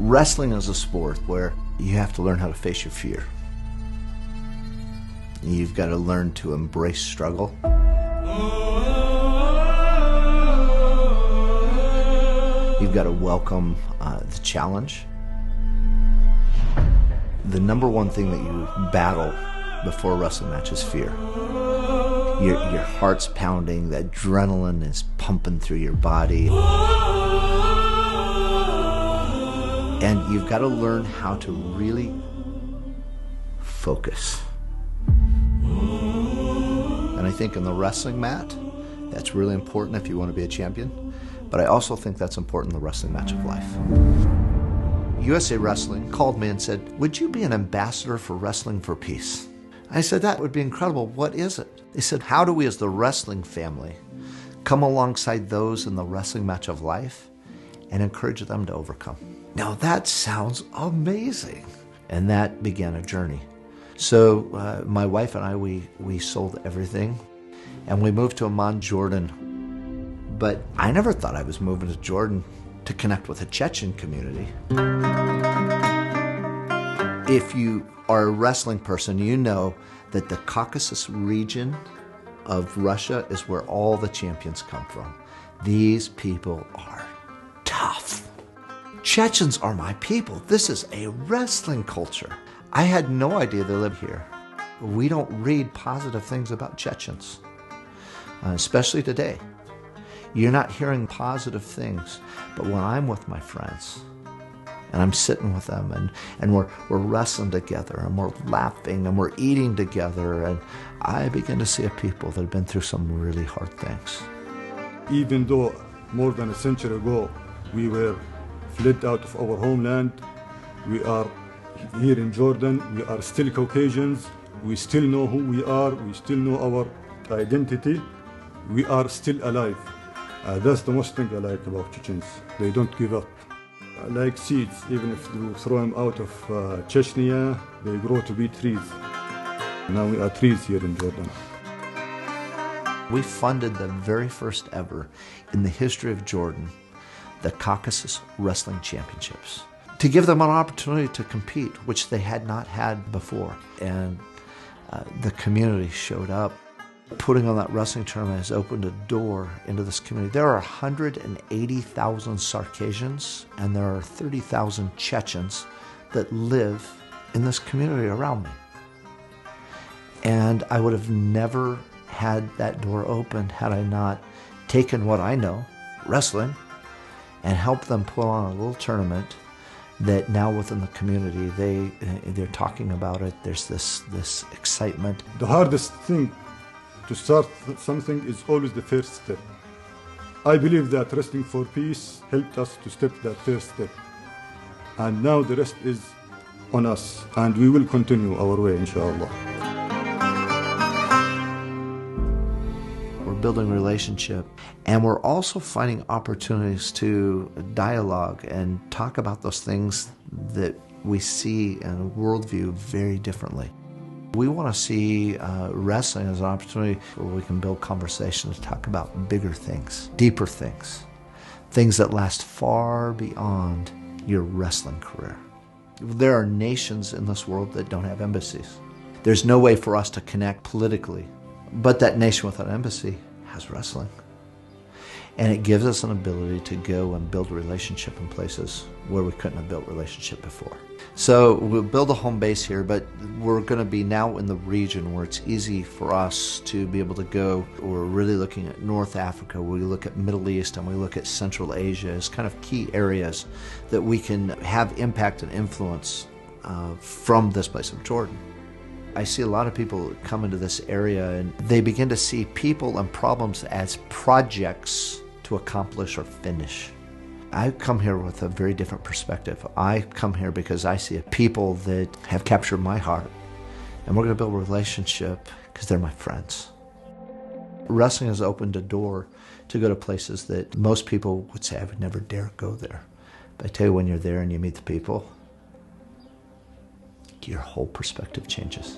Wrestling is a sport where you have to learn how to face your fear. You've got to learn to embrace struggle. You've got to welcome the challenge. The number one thing that you battle before a wrestling match is fear. Your heart's pounding, the adrenaline is pumping through your body. And you've got to learn how to really focus. And I think in the wrestling mat, that's really important if you want to be a champion. But I also think that's important in the wrestling match of life. USA Wrestling called me and said, "Would you be an ambassador for Wrestling for Peace?" I said, "That would be incredible. What is it?" They said, "How do we as the wrestling family come alongside those in the wrestling match of life and encourage them to overcome?" Now that sounds amazing. And that began a journey. So my wife and I, we sold everything and we moved to Amman, Jordan. But I never thought I was moving to Jordan to connect with a Chechen community. If you are a wrestling person, you know that the Caucasus region of Russia is where all the champions come from. These people are tough. Chechens are my people. This is a wrestling culture. I had no idea they lived here. We don't read positive things about Chechens, especially today. You're not hearing positive things. But when I'm with my friends, and I'm sitting with them, and we're wrestling together, and we're laughing, and we're eating together, and I begin to see a people that have been through some really hard things. Even though more than a century ago, we were fled out of our homeland, we are here in Jordan, we are still Caucasians, we still know who we are, we still know our identity, we are still alive. That's the most thing I like about Chechens. They don't give up. Like seeds, even if you throw them out of Chechnya, they grow to be trees. Now we are trees here in Jordan. We funded the very first ever in the history of Jordan, the Caucasus Wrestling Championships, to give them an opportunity to compete, which they had not had before. And the community showed up. Putting on that wrestling tournament has opened a door into this community. There are 180,000 Circassians and there are 30,000 Chechens that live in this community around me. And I would have never had that door open had I not taken what I know, wrestling, and helped them put on a little tournament that now within the community, they're talking about it. There's this excitement. The hardest thing to start something is always the first step. I believe that Wrestling for Peace helped us to step that first step. And now the rest is on us, and we will continue our way, inshallah. We're building relationship, and we're also finding opportunities to dialogue and talk about those things that we see in a worldview very differently. We want to see wrestling as an opportunity where we can build conversation to talk about bigger things, deeper things, things that last far beyond your wrestling career. There are nations in this world that don't have embassies. There's no way for us to connect politically, but that nation with an embassy has wrestling. And it gives us an ability to go and build a relationship in places where we couldn't have built a relationship before. So we'll build a home base here, but we're going to be now in the region where it's easy for us to be able to go. We're really looking at North Africa, we look at Middle East, and we look at Central Asia as kind of key areas that we can have impact and influence from this place of Jordan. I see a lot of people come into this area and they begin to see people and problems as projects to accomplish or finish. I come here with a very different perspective. I come here because I see a people that have captured my heart, and we're going to build a relationship because they're my friends. Wrestling has opened a door to go to places that most people would say, I would never dare go there. But I tell you, when you're there and you meet the people, your whole perspective changes.